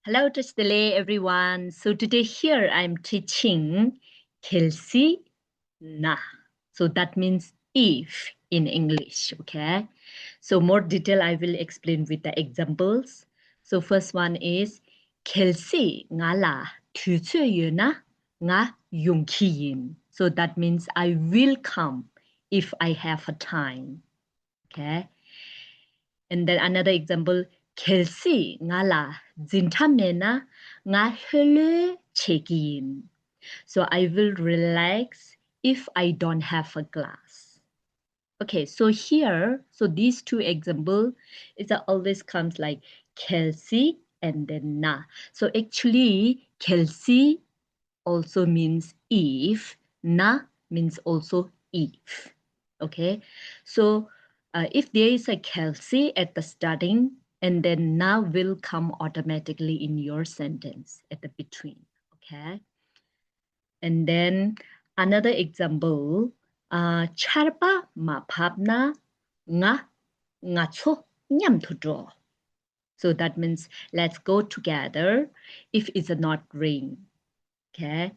Hello, Trishtale, everyone. So today here I'm teaching Kelsey na. So that means if in English, okay? So more detail I will explain with the examples. So first one is Kelsey nga la tu na nga yung yin. So that means I will come if I have a time, okay? And then another example, Kelsey nga la zintamena nga hele check-in. So I will relax if I don't have a glass. Okay, so here, so these two examples, it always comes like Kelsey and then na. So actually, Kelsey also means if, na means also if. Okay, so if there is a Kelsey at the starting, and then na will come automatically in your sentence at the between. Okay, and then another example, charpa ma papna nga ngacho nyam to. So that means let's go together if it's not rain. Okay,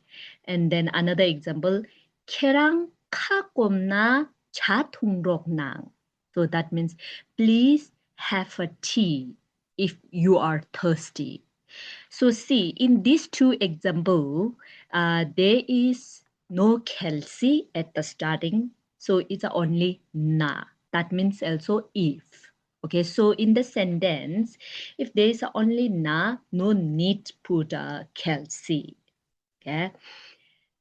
and then another example, 걔랑 카꼼나 자통록낭. So that means please have a tea if you are thirsty. So see, in these two examples, there is no Kelsey at the starting. So it's only na. That means also if. Okay, so in the sentence, if there is only na, no need to put a Kelsey. Okay,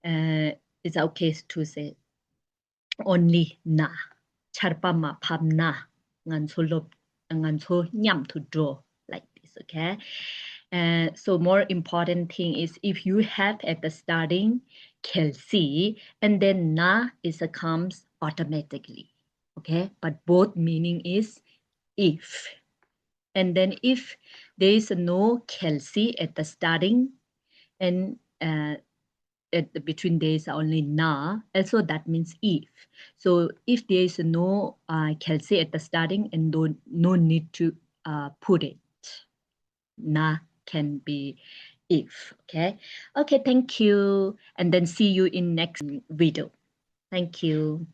it's okay to say only na. Charpama pamna nganso nyam to draw like this. Okay, so more important thing is if you have at the starting Kelsey and then na is a comes automatically. Okay, but both meaning is if. And then if there is no Kelsey at the starting and at the between days only na, also that means if. So if there is no Kelsey at the starting and no need to put it. Na can be if. Okay. Okay, thank you. And then see you in next video. Thank you.